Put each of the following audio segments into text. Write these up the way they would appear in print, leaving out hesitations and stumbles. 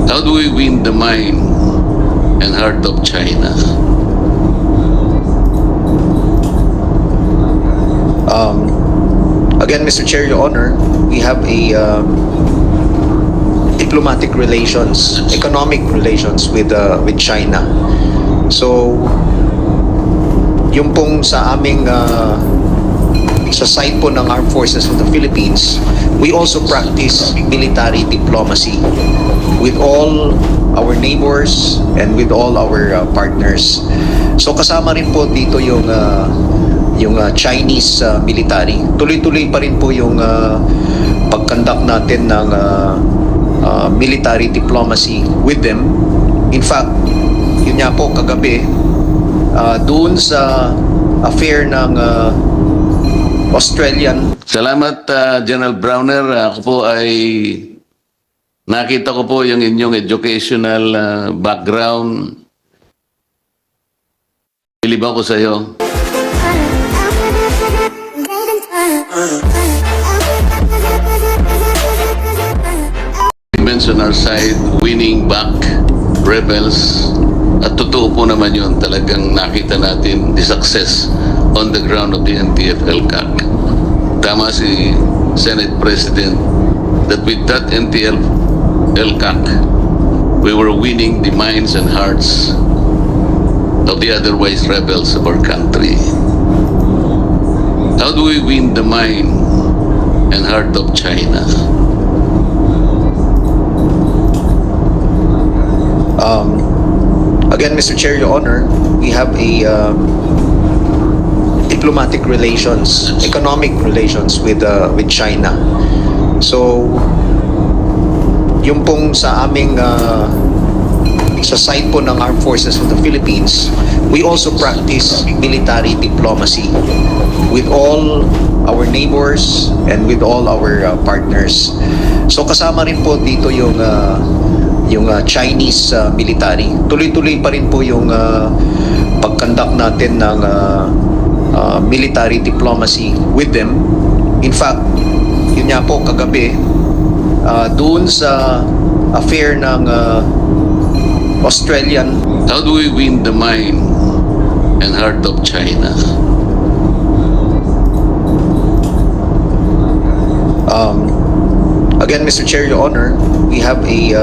How do we win the mind and heart of China? Again, Mr. Chair, Your Honor, we have a diplomatic relations, economic relations with China. So, yung pong sa aming sa side po ng Armed Forces of the Philippines, we also practice military diplomacy with all our neighbors and with all our partners. So kasama rin po dito yung Chinese military. Tuloy-tuloy pa rin po yung pag-conduct natin ng military diplomacy with them. In fact, yun nga po kagabi, doon sa affair ng Australian. Salamat, General Browner. Ako po ay nakita ko po yung inyong educational background. Bilib ako sa iyo. On our side, winning back rebels. At totoo po naman yun. Talagang nakita natin the success on the ground of the NTF-ELCAC. Tama si Senate President that with that NTF-ELCAC, we were winning the minds and hearts of the otherwise rebels of our country. How do we win the mind and heart of China? Again, Mr. Chair, Your Honor, we have a diplomatic relations, economic relations with China. So, yung pong sa aming sa side po ng Armed Forces of the Philippines, we also practice military diplomacy with all our neighbors and with all our partners. So kasama rin po dito yung Chinese military. Tuloy-tuloy pa rin po yung pag-conduct natin ng military diplomacy with them. In fact, yun nga po kagabi, doon sa affair ng Australian. How do we win the mind and heart of China? Again, Mr. Chair, Your Honor, we have a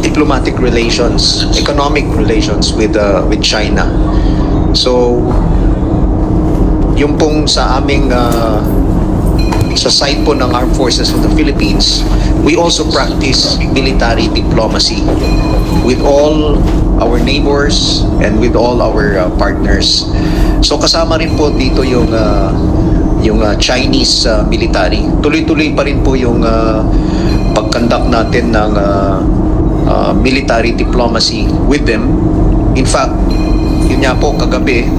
diplomatic relations, economic relations with China. So, yung pong sa aming sa side po ng Armed Forces of the Philippines, we also practice military diplomacy with all our neighbors and with all our partners. So kasama rin po dito yung Chinese military. Tuloy-tuloy pa rin po yung pag-conduct natin ng military diplomacy with them. In fact, yun nga po kagabi,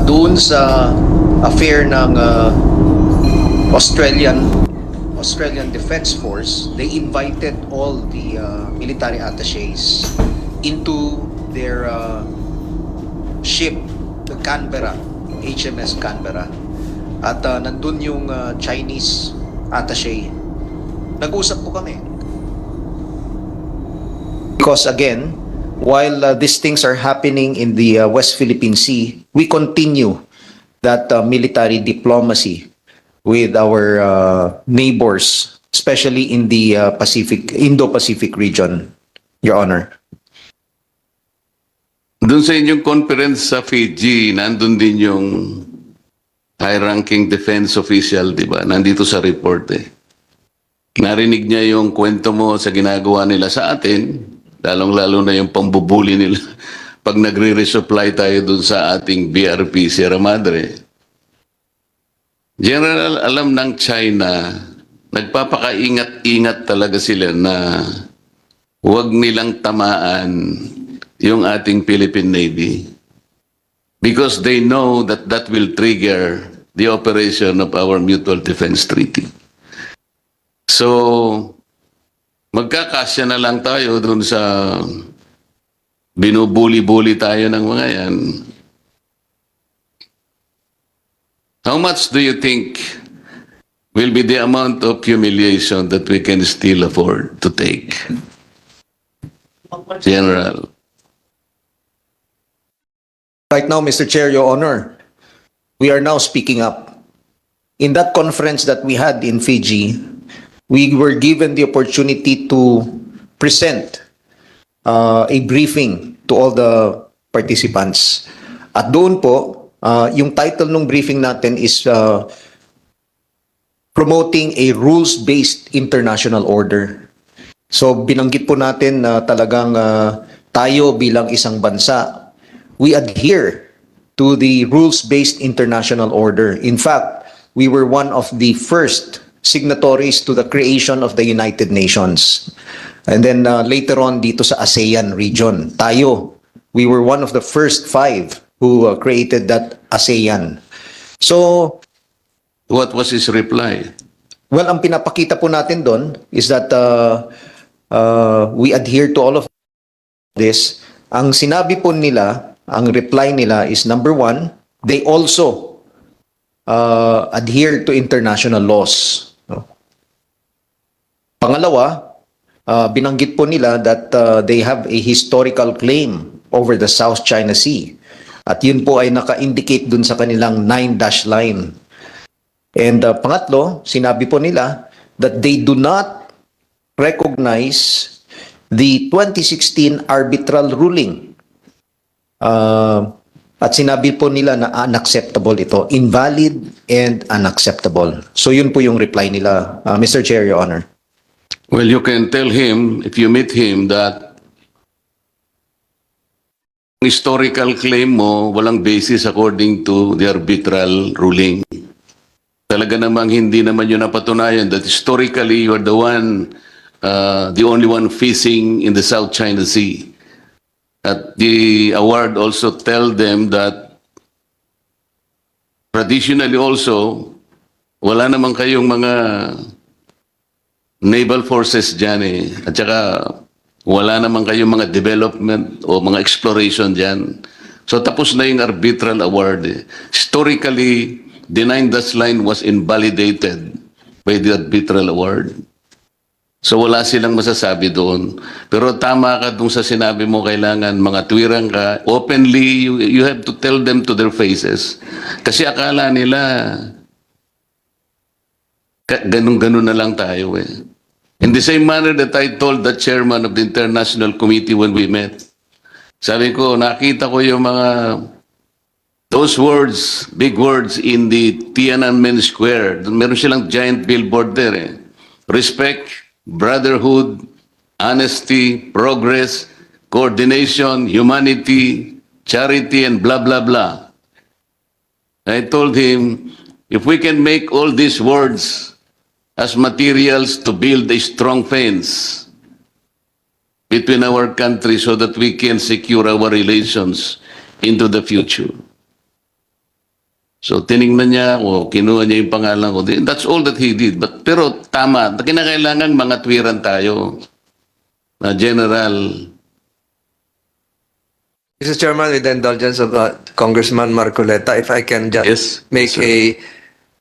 doon sa affair ng Australian Defense Force, they invited all the military attachés into their ship, the Canberra, HMS Canberra. At nandun yung Chinese attaché. Nag-usap po kami. Because again, while these things are happening in the West Philippine Sea, we continue that military diplomacy with our neighbors, especially in the Indo-Pacific region, Your Honor. Doon sa inyong conference sa Fiji, nandun din yung high-ranking defense official, di ba? Nandito sa report eh. Narinig niya yung kwento mo sa ginagawa nila sa atin, lalong-lalo na yung pambubuli nila pag nagre-resupply tayo doon sa ating BRP Sierra Madre. General, alam ng China, nagpapakaingat-ingat talaga sila na huwag nilang tamaan yung ating Philippine Navy. Because they know that that will trigger the operation of our Mutual Defense Treaty. So, magkakasya na lang tayo dun sa binubuli-buli tayo ng mga yan. How much do you think will be the amount of humiliation that we can still afford to take. General. Right now, Mr. Chair, Your Honor, we are now speaking up. In that conference that we had in Fiji, we were given the opportunity to present a briefing to all the participants. At doon po, yung title ng briefing natin is Promoting a Rules-Based International Order. So binanggit po natin na talagang tayo bilang isang bansa, we adhere to the rules-based international order. In fact, we were one of the first signatories to the creation of the United Nations. And then later on dito sa ASEAN region, tayo, we were one of the first 5 who created that ASEAN. So, What was his reply? well, ang pinapakita po natin doon is that we adhere to all of this. Ang sinabi po nila, ang reply nila is number 1, they also adhere to international laws. No? Pangalawa, binanggit po nila that they have a historical claim over the South China Sea. At yun po ay naka-indicate dun sa kanilang 9-dash line. And pangatlo, sinabi po nila that they do not recognize the 2016 arbitral ruling. At sinabi po nila na unacceptable ito, invalid and unacceptable. So yun po yung reply nila, Mr. Chair, Your Honor. Well, you can tell him, if you meet him, that historical claim mo walang basis according to the arbitral ruling. Talaga namang hindi naman yun napatunayan that historically you are the only one fishing in the South China Sea. At the award also tell them that traditionally also, wala naman kayong mga naval forces dyan eh. At saka wala naman kayong mga development o mga exploration dyan. So tapos na yung arbitral award eh. Historically, the 9-dash line was invalidated by the arbitral award. So wala silang masasabi doon. Pero tama ka dun sa sinabi mo, kailangan mga tuwirang ka. Openly, you have to tell them to their faces. Kasi akala nila, ganun-ganun na lang tayo eh. In the same manner that I told the chairman of the International Committee when we met, sabi ko, nakita ko yung mga those words, big words in the Tiananmen Square. Meron silang giant billboard there eh. Respect, brotherhood, honesty, progress, coordination, humanity, charity, and blah, blah, blah. I told him, if we can make all these words as materials to build a strong fence between our countries so that we can secure our relations into the future. So tiningnan niya ako, kinuha niya yung pangalan ko. That's all that he did. Pero tama, kinakailangan mga tuwiran tayo na General. Mr. Chairman, with the indulgence of Congressman Marcoleta, if I can just Yes, make sir. a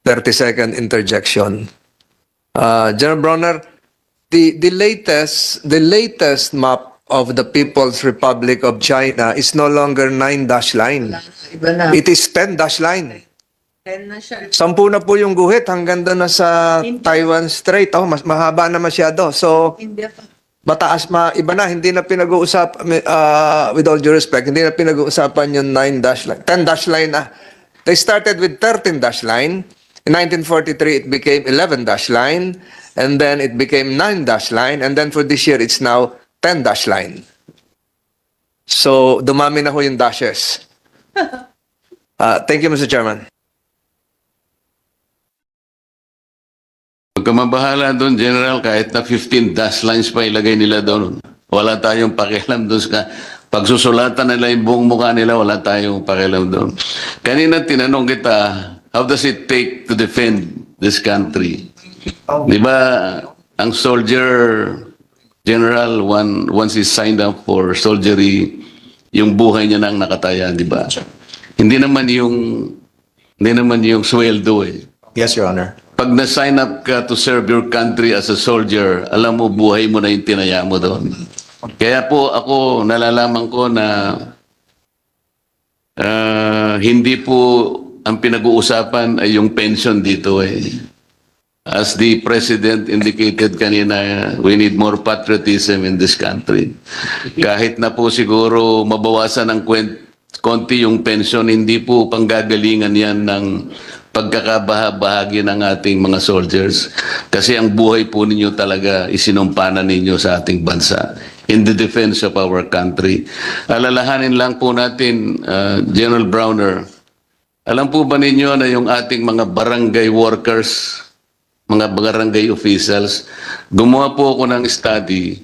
30-second interjection. General Bronner, the latest map of the People's Republic of China is no longer 9-dash line. Iba na. It is 10-dash line. 10 na siya. 10 na po yung guhit hanggang doon na sa Taiwan Strait. Oh, mas mahaba na masyado. So, India pa. mataas iba na, hindi na pinag-uusap, with all due respect, hindi na pinag-uusapan yung 9-dash line, 10-dash line na. They started with 13-dash line. In 1943, it became 11-dash line. And then it became 9-dash line. And then for this year, it's now 10-dash line. So, dumami na ho yung dashes. Thank you, Mr. Chairman. Huwag ka mabahala doon, General, kahit na 15 dash lines pa ilagay nila doon. Wala tayong pakialam doon sa pagsusulatan nila yung buong mukha nila, wala tayong pakialam doon. Kanina tinanong kita, how does it take to defend this country? Di ba, ang soldier, General, once he signed up for soldiery, yung buhay niya nang nakataya, di ba? Hindi naman yung sweldo eh. Yes, Your Honor. pag na-sign up ka to serve your country as a soldier, alam mo, buhay mo na yung tinaya mo doon. Kaya po ako, nalalaman ko na hindi po ang pinag-uusapan ay yung pension dito eh. As the President indicated kanina, we need more patriotism in this country. Kahit na po siguro mabawasan ng konti yung pension, hindi po panggagalingan yan ng pagkakabahagi ng ating mga soldiers. Kasi ang buhay po ninyo talaga isinumpanan ninyo sa ating bansa in the defense of our country. Alalahanin lang po natin, General Browner, alam po ba ninyo na yung ating mga barangay workers, mga barangay officials, gumawa po ako ng study.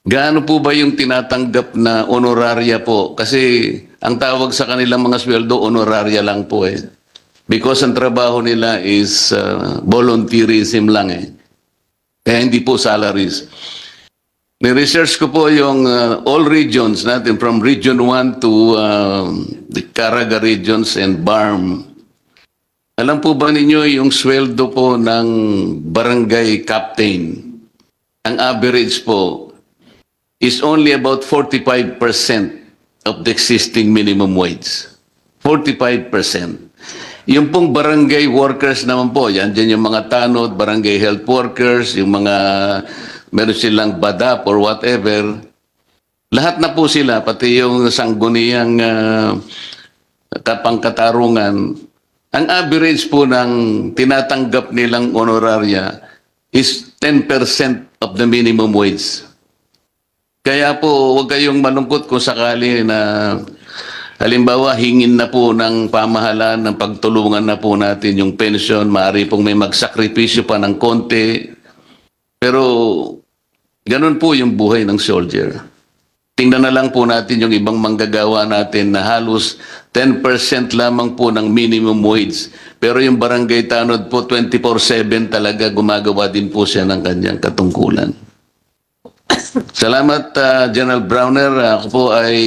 Gaano po ba yung tinatanggap na honoraria po? Kasi ang tawag sa kanilang mga sweldo, honoraria lang po eh. Because ang trabaho nila is volunteerism lang eh. Kaya hindi po salaries. Ni-research ko po yung all regions natin from Region 1 to the Caraga regions and BARM. Alam po ba ninyo yung sweldo po ng barangay captain? Ang average po is only about 45% of the existing minimum wage. 45%. Yung pong barangay workers naman po, yan dyan yung mga tanod, barangay health workers, yung mga meron silang badap or whatever. Lahat na po sila, pati yung sangguniang pangkatarungan, ang average po ng tinatanggap nilang honoraria is 10% of the minimum wage. Kaya po, huwag kayong malungkot kung sakali na halimbawa, hingin na po ng pamahalaan ng pagtulungan na po natin yung pension, maaari pong may magsakripisyo pa ng konti. Pero ganun po yung buhay ng soldier. Tingnan na lang po natin yung ibang manggagawa natin na halos 10% lamang po ng minimum wage. Pero yung barangay tanod po 24/7 talaga gumagawa din po siya ng kanyang katungkulan. Salamat General Browner. Ako po ay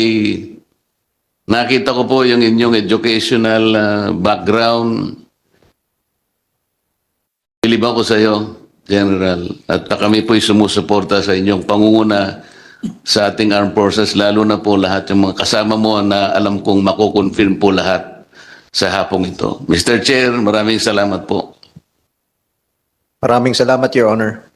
nakita ko po yung inyong educational background. Bilib ako sa iyo, General. At kami po ay sumusuporta sa inyong pangunguna sa ating armed forces, lalo na po lahat yung mga kasama mo na alam kong makukonfirm po lahat sa hapong ito. Mr. Chair, maraming salamat po. Maraming salamat, Your Honor.